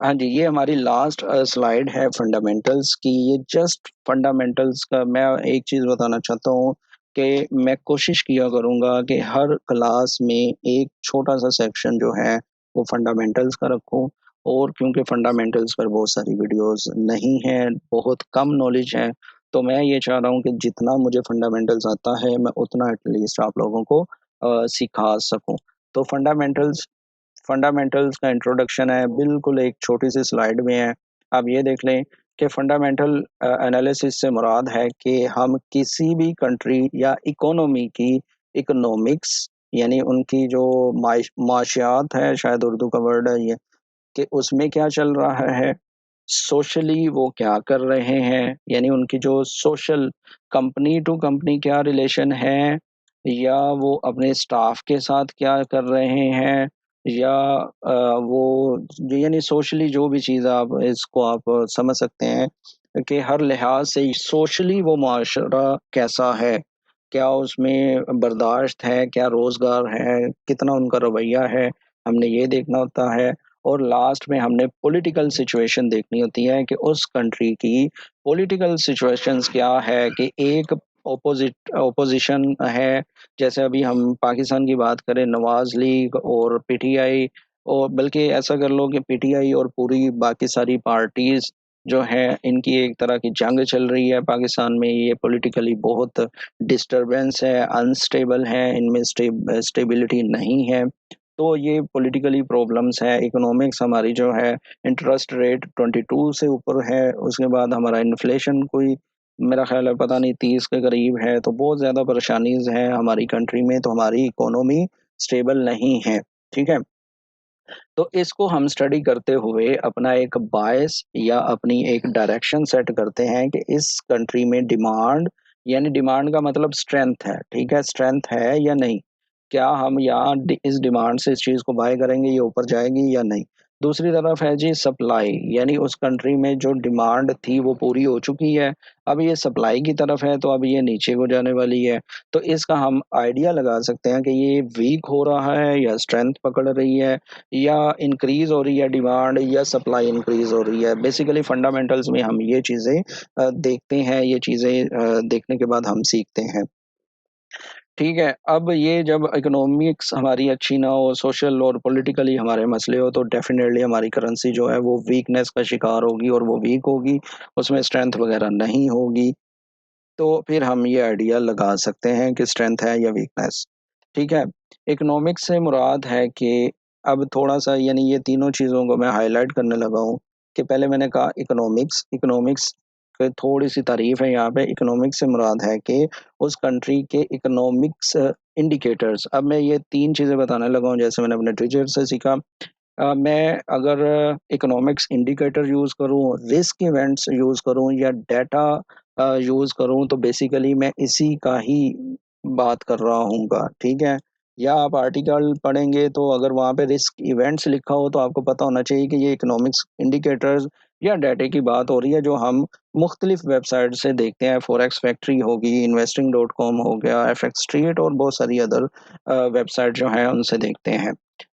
हाँ जी, ये हमारी लास्ट स्लाइड है फंडामेंटल्स की। ये जस्ट फंडामेंटल्स का मैं एक चीज़ बताना चाहता हूँ कि मैं कोशिश किया करूँगा कि हर क्लास में एक छोटा-सा सेक्शन जो है वो फंडामेंटल्स का रखूँ। और क्योंकि फंडामेंटल्स पर बहुत सारी वीडियोज़ नहीं हैं, बहुत कम नॉलेज है, तो मैं ये चाह रहा हूँ कि जितना मुझे फंडामेंटल्स आता है मैं उतना एटलीस्ट आप लोगों को सिखा सकूँ। तो फंडामेंटल्स का इंट्रोडक्शन है, बिल्कुल एक छोटी-सी स्लाइड में है। आप ये देख लें कि फंडामेंटल एनालिसिस से मुराद है कि हम किसी भी कंट्री या इकोनॉमी की इकोनॉमिक्स यानी उनकी जो माशियात है, शायद उर्दू का वर्ड है ये, कि उसमें क्या चल रहा है, सोशली वो क्या कर रहे हैं, यानी उनकी जो सोशल कंपनी टू कंपनी क्या रिलेशन है, या वो अपने स्टाफ के साथ क्या कर रहे हैं, या वो यानी सोशली जो भी चीज़ आप इसको आप समझ सकते हैं कि हर लिहाज से सोशली वो माशरा कैसा है, क्या उसमें बर्दाश्त है, क्या रोज़गार है, कितना उनका रवैया है, हमने ये देखना होता है। और लास्ट में हमने पॉलिटिकल सिचुएशन देखनी होती है कि उस कंट्री की पॉलिटिकल सिचुएशंस क्या है, कि एक ओपोजिशन है, जैसे अभी हम पाकिस्तान की बात करें, नवाज लीग और पीटीआई, और बल्कि ऐसा कर लो कि पीटीआई और पूरी बाकी सारी पार्टीज जो हैं इनकी एक तरह की जंग चल रही है पाकिस्तान में। ये पॉलिटिकली बहुत डिस्टरबेंस है, अनस्टेबल है, इनमें स्टेबिलिटी नहीं है। तो ये पॉलिटिकली प्रॉब्लम्स है। इकोनॉमिक्स हमारी जो है, इंटरेस्ट रेट 22 से ऊपर है, उसके बाद हमारा इन्फ्लेशन कोई मेरा ख्याल है पता नहीं 30 के करीब है, तो बहुत ज़्यादा परेशानीज़ हैं हमारी कंट्री में, तो हमारी इकोनॉमी स्टेबल नहीं है, ठीक है? तो इसको हम स्टडी करते हुए अपना एक बायस या अपनी एक डायरेक्शन सेट करते हैं कि इस कंट्री में डिमांड, यानी डिमांड का मतलब स्ट्रेंथ है, ठीक है? स्ट्रेंथ है या नहीं? क्या हम यहाँ इस डिमांड से इस चीज़ को बाय करेंगे, ये ऊपर जाएगी या नहीं? दूसरी तरफ है जी सप्लाई, यानी उस कंट्री में जो डिमांड थी वो पूरी हो चुकी है, अब ये सप्लाई की तरफ है, तो अब ये नीचे को जाने वाली है। तो इसका हम आइडिया लगा सकते हैं कि ये वीक हो रहा है या स्ट्रेंथ पकड़ रही है, या इंक्रीज़ हो रही है डिमांड, या सप्लाई इंक्रीज़ हो रही है। बेसिकली फंडामेंटल्स में हम ये चीज़ें देखते हैं, ये चीज़ें देखने के बाद हम सीखते हैं। ठीक है, अब ये जब इकोनॉमिक्स हमारी अच्छी ना हो, सोशल और पॉलिटिकली हमारे मसले हो, तो डेफ़िनेटली हमारी करेंसी जो है वो वीकनेस का शिकार होगी, और वो वीक होगी, उसमें स्ट्रेंथ वग़ैरह नहीं होगी। तो फिर हम ये आइडिया लगा सकते हैं कि स्ट्रेंथ है या वीकनेस, ठीक है? इकोनॉमिक्स से मुराद है कि अब थोड़ा-सा, यानी ये तीनों चीज़ों को मैं हाइलाइट करने लगा हूँ कि पहले मैंने कहा इकोनॉमिक्स, इकोनॉमिक्स की थोड़ी-सी तारीफ़ है यहाँ पे। इकोनॉमिक्स से मुराद है कि उस कंट्री के इकोनॉमिक्स इंडिकेटर्स। अब मैं ये 3 चीज़ें बताने लगा हूँ, जैसे मैंने अपने टीचर से सीखा। मैं अगर इकोनॉमिक्स इंडिकेटर यूज़ करूँ, रिस्क इवेंट्स यूज़ करूँ, या डेटा यूज़ करूँ, तो बेसिकली मैं इसी का ही बात कर रहा हूँगा, ठीक है? या आप आर्टिकल पढ़ेंगे तो अगर वहाँ पे रिस्क इवेंट्स लिखा हो तो आपको पता होना चाहिए कि ये इकोनॉमिक्स इंडिकेटर्स या डेटा की बात हो रही है, जो हम मुख्तलिफ वेबसाइट से देखते हैं। फॉरेक्स फैक्ट्री होगी, इन्वेस्टिंग डॉट कॉम हो गया, एफएक्स स्ट्रीट और बहुत सारी अदर वेबसाइट जो हैं उनसे देखते हैं,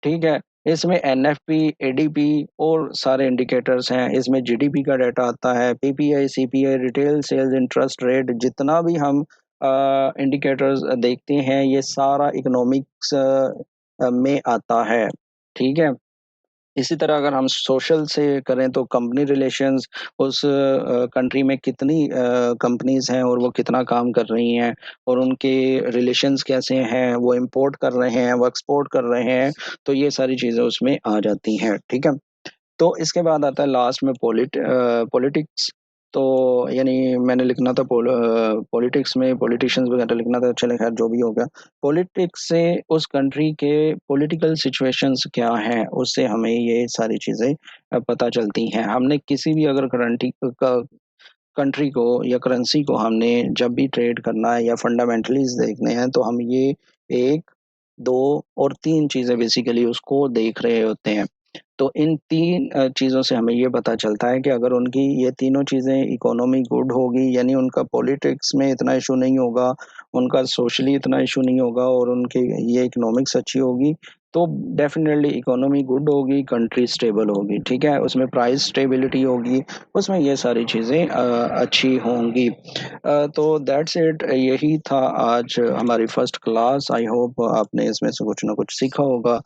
ठीक है? इसमें एनएफपी, एडीपी और सारे इंडिकेटर्स हैं। इसमें जीडीपी का डाटा आता है, PPI, CPI, retail sales, interest rate, जितना भी हम इंडिकेटर्स देखते हैं, ये सारा इकोनॉमिक्स में आता है, ठीक है? इसी तरह अगर हम सोशल से करें तो कंपनी रिलेशंस, उस कंट्री में कितनी कंपनीज़ हैं और वो कितना काम कर रही हैं, और उनके रिलेशंस कैसे हैं, वो इम्पोर्ट कर रहे हैं, वो एक्सपोर्ट कर रहे हैं, तो ये सारी चीज़ें उसमें आ जाती हैं, ठीक है? तो इसके बाद आता है लास्ट में पॉलिटिक्स। तो यानी मैंने लिखना था पॉलिटिक्स में पॉलिटिशियंस वगैरह लिखना था, चलें ख़ैर जो भी हो गया। पॉलिटिक्स से उस कंट्री के पॉलिटिकल सिचुएशंस क्या हैं, उससे हमें ये सारी चीज़ें पता चलती हैं। हमने किसी भी अगर कंट्री को या करेंसी को हमने जब भी ट्रेड करना है या फंडामेंटलीज़ देखने हैं, तो हम ये 1, 2 और 3 चीज़ें बेसिकली उसको देख रहे होते हैं। तो इन 3 चीज़ों से हमें ये पता चलता है कि अगर उनकी ये तीनों चीज़ें, इकोनॉमी गुड होगी, यानी उनका पॉलिटिक्स में इतना इश्यू नहीं होगा, उनका सोशली इतना इश्यू नहीं होगा, और उनकी ये इकोनॉमिक्स अच्छी होगी, तो डेफ़िनेटली इकोनॉमी गुड होगी, कंट्री स्टेबल होगी, ठीक है? उसमें प्राइस स्टेबिलिटी होगी, उसमें ये सारी चीज़ें अच्छी होंगी। तो दैट्स इट यही था आज हमारी फर्स्ट क्लास। आई होप आपने इसमें से कुछ ना कुछ सीखा होगा।